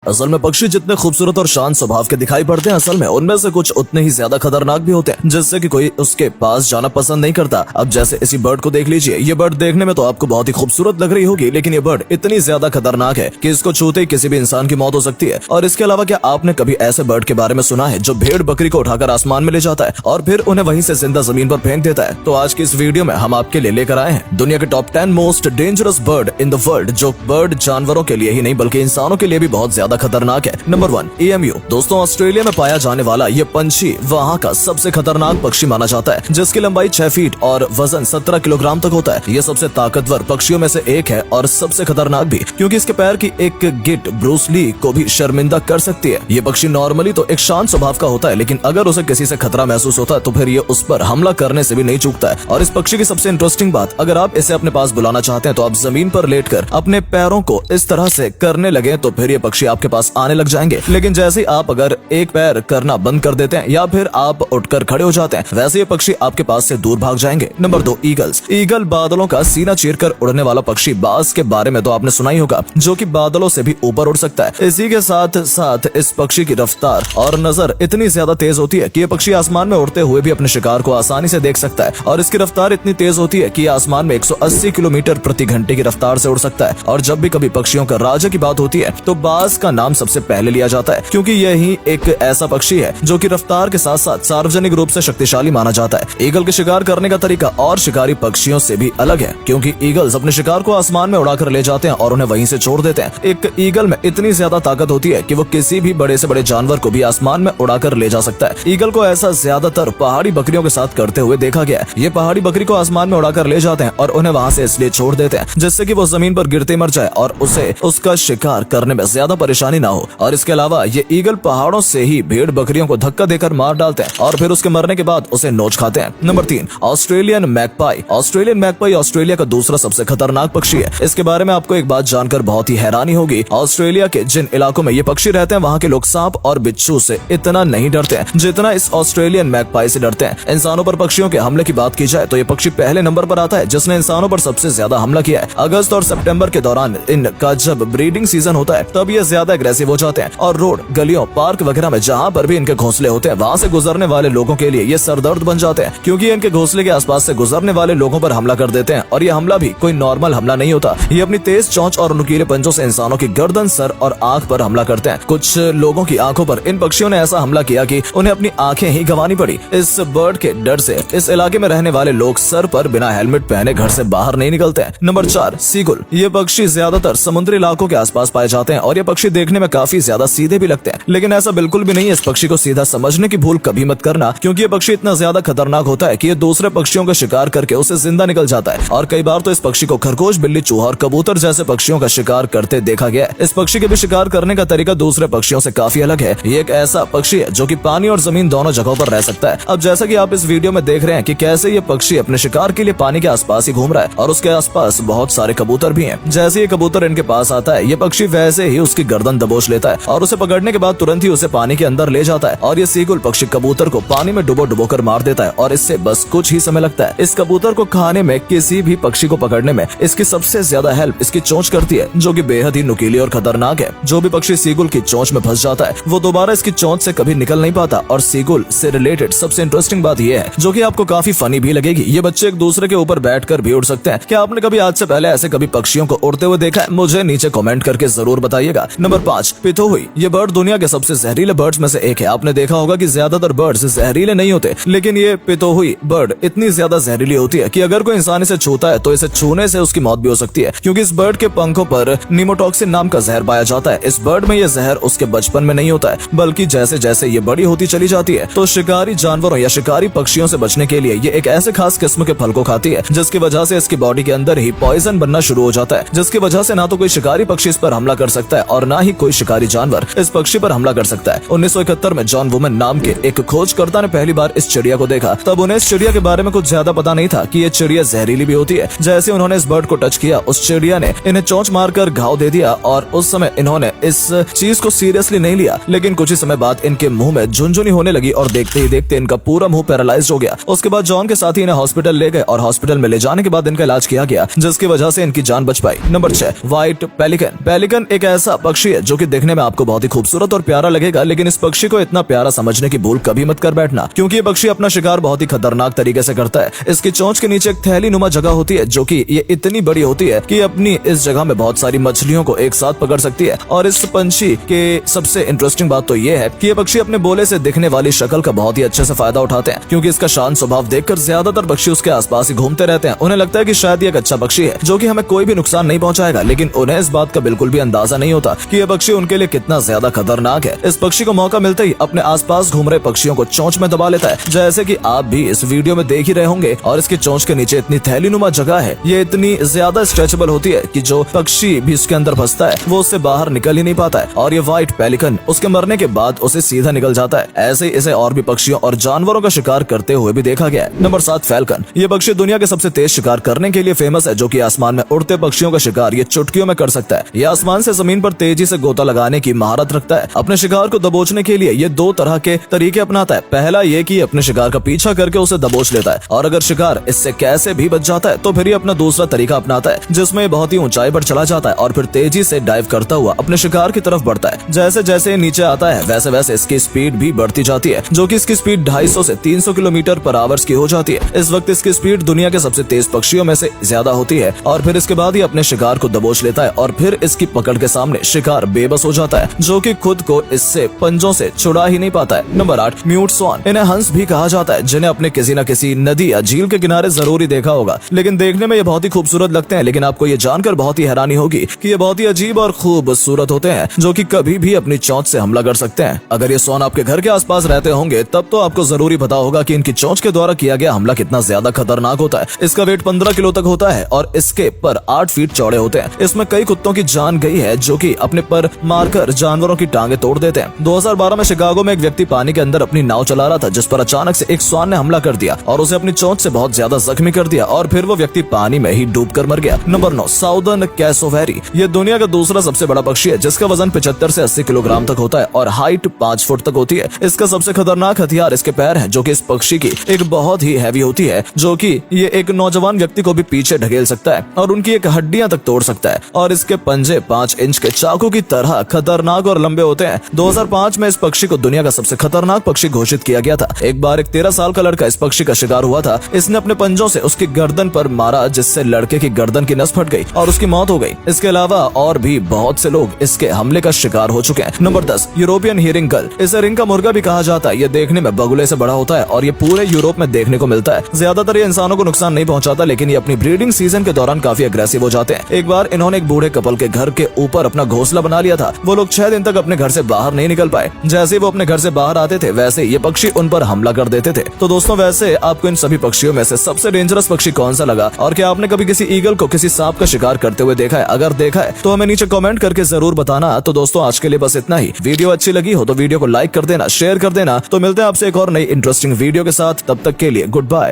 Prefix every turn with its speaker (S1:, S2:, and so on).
S1: असल में पक्षी जितने खूबसूरत और शांत स्वभाव के दिखाई पड़ते हैं, असल में उनमें से कुछ उतने ही ज्यादा खतरनाक भी होते हैं, जिससे कि कोई उसके पास जाना पसंद नहीं करता। अब जैसे इसी बर्ड को देख लीजिए। ये बर्ड देखने में तो आपको बहुत ही खूबसूरत लग रही होगी, लेकिन ये बर्ड इतनी ज्यादा खतरनाक है कि इसको छूते ही किसी भी इंसान की मौत हो सकती है। और इसके अलावा क्या आपने कभी ऐसे बर्ड के बारे में सुना है जो भेड़ बकरी को उठाकर आसमान में ले जाता है और फिर उन्हें वहीं से जिंदा जमीन पर फेंक देता है? तो आज की इस वीडियो में हम आपके लिए लेकर आए हैं दुनिया के top 10 most dangerous bird in the world, जो बर्ड जानवरों के लिए ही नहीं बल्कि इंसानों के लिए भी बहुत ज्यादा खतरनाक है। Number 1, AMU. दोस्तों, ऑस्ट्रेलिया में पाया जाने वाला ये पंछी वहाँ का सबसे खतरनाक पक्षी माना जाता है, जिसकी लंबाई 6 फीट और वजन 17 किलोग्राम तक होता है। ये सबसे ताकतवर पक्षियों में से एक है और सबसे खतरनाक भी, क्योंकि इसके पैर की एक गिट ब्रूस ली को भी शर्मिंदा कर सकती है। ये पक्षी नॉर्मली तो एक शांत स्वभाव का होता है, लेकिन अगर उसे किसी से खतरा महसूस होता है तो फिर ये उस पर हमला करने से भी नहीं चूकता है। और इस पक्षी की सबसे इंटरेस्टिंग बात, अगर आप इसे अपने पास बुलाना चाहते हैं तो आप जमीन पर लेटकर अपने पैरों को इस तरह से करने लगे तो फिर ये पक्षी आपके पास आने लग जाएंगे। लेकिन जैसे ही आप अगर एक पैर करना बंद कर देते हैं या फिर आप उठकर खड़े हो जाते हैं, वैसे ये पक्षी आपके पास से दूर भाग जाएंगे। Number 2, eagles. ईगल बादलों का सीना चीरकर उड़ने वाला पक्षी। बाज के बारे में तो आपने सुना ही होगा, जो कि बादलों से भी ऊपर उड़ सकता है। इसी के साथ साथ इस पक्षी की रफ्तार और नजर इतनी ज्यादा तेज होती है कि ये पक्षी आसमान में उड़ते हुए भी अपने शिकार को आसानी से देख सकता है। और इसकी रफ्तार इतनी तेज होती है कि आसमान में 180 किलोमीटर प्रति घंटे की रफ्तार से उड़ सकता है। और जब भी कभी पक्षियों का राजा की बात होती है तो बाज का नाम सबसे पहले लिया जाता है, क्योंकि यही एक ऐसा पक्षी है जो कि रफ्तार के साथ साथ सार्वजनिक रूप से शक्तिशाली माना जाता है। ईगल के शिकार करने का तरीका और शिकारी पक्षियों से भी अलग है, क्योंकि ईगल्स अपने शिकार को आसमान में उड़ाकर ले जाते हैं और उन्हें वहीं से छोड़ देते हैं। एक ईगल में इतनी ज्यादा ताकत होती है कि वो किसी भी बड़े से बड़े जानवर को भी आसमान में उड़ाकर ले जा सकता है। ईगल को ऐसा ज्यादातर पहाड़ी बकरियों के साथ करते हुए देखा गया है। ये पहाड़ी बकरी को आसमान में उड़ाकर ले जाते हैं और उन्हें वहाँ से इसलिए छोड़ देते हैं जिससे कि वो जमीन पर गिरते मर जाए और उसे उसका शिकार करने में ज्यादा परेशानी ना हो। और इसके अलावा ये ईगल पहाड़ों से ही भेड़ बकरियों को धक्का देकर मार डालते हैं और फिर उसके मरने के बाद उसे नोच खाते हैं। Number 3, Australian magpie. Australian magpie Australia का दूसरा सबसे खतरनाक पक्षी है। इसके बारे में आपको एक बात जानकर बहुत ही हैरानी होगी। ऑस्ट्रेलिया के जिन इलाकों में ये पक्षी रहते हैं वहाँ के लोग सांप और बिच्छू से इतना नहीं डरते हैं जितना इस ऑस्ट्रेलियन मैगपाई से डरते हैं। इंसानों पर पक्षियों के हमले की बात की जाए तो ये पक्षी पहले नंबर पर आता है जिसने इंसानों पर सबसे ज्यादा हमला किया है। अगस्त और सितंबर के दौरान इनका जब ब्रीडिंग सीजन होता है तब ये ज्यादा एग्रेसिव हो जाते हैं और रोड, गलियों, पार्क वगैरह में जहाँ पर भी इनके घोंसले होते हैं वहाँ से गुजरने वाले लोगों के लिए ये सरदर्द बन जाते हैं, क्योंकि इनके घोंसले के आसपास से गुजरने वाले लोगों पर हमला कर देते हैं। और ये हमला भी कोई नॉर्मल हमला नहीं होता। ये अपनी तेज चोंच और नुकीले पंजों से इंसानों की गर्दन, सर और आंख पर हमला करते हैं। कुछ लोगों की आंखों पर इन पक्षियों ने ऐसा हमला किया कि उन्हें अपनी आंखें ही गंवानी पड़ी। इस बर्ड के डर से इस इलाके में रहने वाले लोग सर पर बिना हेलमेट पहने घर से बाहर नहीं निकलते हैं। Number 4, seagull. ये पक्षी ज्यादातर समुद्री इलाकों के आसपास पाए जाते हैं और ये पक्षी देखने में काफी ज्यादा सीधे भी लगते हैं, लेकिन ऐसा बिल्कुल भी नहीं है। इस पक्षी को सीधा समझने की भूल कभी मत करना, क्योंकि ये पक्षी इतना ज्यादा खतरनाक होता है कि ये दूसरे पक्षियों का शिकार करके उसे जिंदा निकल जाता है। और कई बार तो इस पक्षी को खरगोश, बिल्ली, चूहा और कबूतर जैसे पक्षियों का शिकार करते देखा गया है। इस पक्षी के भी शिकार करने का तरीका दूसरे पक्षियों से काफी अलग है। ये एक ऐसा पक्षी है जो कि पानी और जमीन दोनों जगहों पर रह सकता है। अब जैसा कि आप इस वीडियो में देख रहे हैं कि कैसे ये पक्षी अपने शिकार के लिए पानी के आसपास ही घूम रहा है और उसके आसपास बहुत सारे कबूतर भी हैं। जैसे ये कबूतर इनके पास आता है, ये पक्षी वैसे ही उसकी गर्दन दबोच लेता है और उसे पकड़ने के बाद तुरंत ही उसे पानी के अंदर ले जाता है। और ये सीगुल पक्षी कबूतर को पानी में डुबो कर मार देता है और इससे बस कुछ ही समय लगता है। इस कबूतर को खाने में, किसी भी पक्षी को पकड़ने में इसकी सबसे ज्यादा हेल्प इसकी चोंच करती है, जो कि बेहद ही नुकीली और खतरनाक है। जो भी पक्षी सीगुल की चोंच में फंस जाता है वो दोबारा इसकी चोंच से कभी निकल नहीं पाता। और सीगुल से रिलेटेड सबसे इंटरेस्टिंग बात यह है, जो कि आपको काफी फनी भी लगेगी, ये बच्चे एक दूसरे के ऊपर बैठकर भी उड़ सकते हैं। क्या आपने कभी आज से पहले ऐसे कभी पक्षियों को उड़ते हुए देखा है? मुझे नीचे कमेंट करके जरूर बताइएगा। नंबर 5, पिथोहुई। ये बर्ड दुनिया के सबसे जहरीले बर्ड्स में से एक है। आपने देखा होगा कि ज्यादातर बर्ड्स जहरीले नहीं होते, लेकिन ये पिथोहुई बर्ड इतनी ज्यादा जहरीली होती है कि अगर कोई इंसान इसे छूता है तो इसे छूने से उसकी मौत भी हो सकती है, क्योंकि इस बर्ड के पंखों पर नीमोटॉक्सिन नाम का जहर पाया जाता है। इस बर्ड में यह जहर उसके बचपन में नहीं होता है, बल्कि जैसे जैसे ये बड़ी होती चली जाती है तो शिकारी जानवरों या शिकारी पक्षियों से बचने के लिए ये एक ऐसे खास किस्म के फल को खाती है जिसकी वजह से इसकी बॉडी के अंदर ही पॉइजन बनना शुरू हो जाता है, जिसकी वजह से ना तो कोई शिकारी पक्षी इस पर हमला कर सकता है और ना ही कोई शिकारी जानवर इस पक्षी पर हमला कर सकता है। 1971 में जॉन वुमन नाम के एक खोजकर्ता ने पहली बार इस चिड़िया को देखा। तब उन्हें इस चिड़िया के बारे में कुछ ज्यादा पता नहीं था कि ये चिड़िया जहरीली भी होती है। जैसे उन्होंने इस बर्ड को टच किया, उस चिड़िया ने इन्हें चोंच मारकर घाव दे दिया और उस समय इन्होंने इस चीज को सीरियसली नहीं लिया। लेकिन कुछ ही समय बाद इनके मुंह में झुनझुनी होने लगी और देखते ही देखते इनका पूरा मुंह पैरालाइज्ड हो गया। उसके बाद जॉन के साथी इन्हें हॉस्पिटल ले गए और हॉस्पिटल में ले जाने के बाद इनका इलाज किया गया, जिसकी वजह से इनकी जान बच पाई। Number 6, white pelican. पेलिकन एक ऐसा पक्षी है जो कि देखने में आपको बहुत ही खूबसूरत और प्यारा लगेगा, लेकिन इस पक्षी को इतना प्यारा समझने की भूल कभी मत कर बैठना, क्योंकि ये पक्षी अपना शिकार बहुत ही खतरनाक तरीके से करता है। इसकी चोंच के नीचे एक थैली नुमा जगह होती है जो कि ये इतनी बड़ी होती है कि अपनी इस जगह में बहुत सारी मछलियों को एक साथ पकड़ सकती है। और इस पंछी के सबसे इंटरेस्टिंग बात तो ये है कि ये पक्षी अपने बोले से दिखने वाली शक्ल का बहुत ही अच्छे से फायदा उठाते हैं, क्योंकि इसका शांत स्वभाव देखकर ज्यादातर पक्षी उसके आसपास ही घूमते रहते हैं। उन्हें लगता है कि शायद ये एक अच्छा पक्षी है जो कि हमें कोई भी नुकसान नहीं पहुंचाएगा, लेकिन उन्हें इस बात का बिल्कुल भी अंदाजा नहीं होता कि यह पक्षी उनके लिए कितना ज्यादा खतरनाक है। इस पक्षी को मौका मिलते ही अपने आसपास घूम रहे पक्षियों को चोंच में दबा लेता है, जैसे कि आप भी इस वीडियो में देख ही रहे होंगे। और इसकी चोंच के नीचे इतनी थैलीनुमा जगह है, ये इतनी ज्यादा स्ट्रेचेबल होती है कि जो पक्षी भी इसके अंदर फंसता है वो उससे बाहर निकल ही नहीं पाता है। और ये व्हाइट पेलिकन उसके मरने के बाद उसे सीधा निकल जाता है। ऐसे इसे और भी पक्षियों और जानवरों का शिकार करते हुए भी देखा गया है। Number 7, falcon. ये पक्षी दुनिया के सबसे तेज शिकार करने के लिए फेमस है, जो कि आसमान में उड़ते पक्षियों का शिकार ये चुटकियों में कर सकता है। ये आसमान से जमीन पर तेजी से गोता लगाने की महारत रखता है। अपने शिकार को दबोचने के लिए ये 2 तरह के तरीके अपनाता है। पहला ये कि अपने शिकार का पीछा करके उसे दबोच लेता है, और अगर शिकार इससे कैसे भी बच जाता है तो फिर ये अपना दूसरा तरीका अपनाता है, जिसमें बहुत ही ऊंचाई पर चला जाता है और फिर तेजी से डाइव करता हुआ अपने शिकार की तरफ बढ़ता है। जैसे जैसे नीचे आता है वैसे वैसे इसकी स्पीड भी बढ़ती जाती है, जो कि इसकी स्पीड 250 से 300 किलोमीटर पर आवर्स की हो जाती है। इस वक्त इसकी स्पीड दुनिया के सबसे तेज पक्षियों में से ज्यादा होती है। और फिर इसके बाद ही अपने शिकार को दबोच लेता है और फिर इसकी पकड़ के सामने शिकार बेबस हो जाता है, जो कि खुद को इससे पंजों से छुड़ा ही नहीं पाता है। नंबर 8, म्यूट स्वान। इन्हें हंस भी कहा जाता है, जिन्हें अपने किसी न किसी नदी या झील के किनारे जरूर ही देखा होगा। लेकिन देखने में ये बहुत ही खूबसूरत लगते हैं, लेकिन आपको ये जानकर बहुत ही हैरानी होगी कि ये बहुत ही अजीब और खूबसूरत होते हैं, जो कि कभी भी अपनी चोंच से हमला कर सकते हैं। अगर ये स्वान आपके घर के आसपास रहते होंगे तब तो आपको जरूरी पता होगा कि इनकी चोंच के द्वारा किया गया हमला कितना ज्यादा खतरनाक होता है। इसका वेट 15 किलो तक होता है और इसके पर 8 फीट चौड़े होते हैं। इसमें कई कुत्तों की जान गई है, जो कि अपने पर मारकर जानवरों की टांगे तोड़ देते हैं। 2012 में शिकागो में एक व्यक्ति पानी के अंदर अपनी नाव चला रहा था, जिस पर अचानक से एक स्वान ने हमला कर दिया और उसे अपनी चोंच से बहुत ज्यादा जख्मी कर दिया, और फिर वो व्यक्ति पानी में ही डूबकर मर गया। Number 9, southern cassowary. ये दुनिया का दूसरा सबसे बड़ा पक्षी है, जिसका वजन 75 से 80 किलोग्राम तक होता है और हाइट 5 फुट तक होती है। इसका सबसे खतरनाक हथियार इसके पैर हैं, जो कि इस पक्षी की एक बहुत ही हैवी होती है, जो कि ये एक नौजवान व्यक्ति को भी पीछे ढकेल सकता है और उनकी एक हड्डियां तक तोड़ सकता है। और इसके पंजे 5 इंच के चाकू की तरह खतरनाक और लंबे होते हैं। 2005 में इस पक्षी को दुनिया का सबसे खतरनाक पक्षी घोषित किया गया था। एक बार एक 13 साल का लड़का इस पक्षी का शिकार हुआ था। इसने अपने पंजों से उसकी गर्दन पर मारा, जिससे लड़के की गर्दन की नस फट गई और उसकी मौत हो गई। इसके अलावा और भी बहुत से लोग इसके हमले का शिकार हो चुके हैं। नंबर 10, यूरोपियन हियरिंग गल। इसे रिंग का मुर्गा भी कहा जाता है। ये देखने में बगुले से बड़ा होता है और ये पूरे यूरोप में देखने को मिलता है। ज्यादातर ये इंसानों को नुकसान नहीं पहुंचाता, लेकिन ये अपनी ब्रीडिंग सीजन के दौरान काफी अग्रेसिव हो जाते हैं। एक बार इन्होंने एक बूढ़े कपल के घर के ऊपर अपना घोंसला बना लिया था। वो लोग 6 दिन तक अपने घर से बाहर नहीं निकल पाए। जैसे वो अपने घर से बाहर आते थे, वैसे ये पक्षी उन पर हमला कर देते थे। तो दोस्तों, वैसे आपको इन सभी पक्षियों में से सबसे डेंजरस पक्षी कौन सा लगा, और क्या आपने कभी किसी ईगल को किसी सांप का शिकार करते हुए देखा है? अगर देखा है तो हमें नीचे कमेंट करके जरूर बताना। तो दोस्तों, आज के लिए बस इतना ही। वीडियो अच्छी लगी हो तो वीडियो को लाइक कर देना, शेयर कर देना। तो मिलते हैं आपसे एक और नई इंटरेस्टिंग वीडियो के साथ। तब तक के लिए गुड बाय।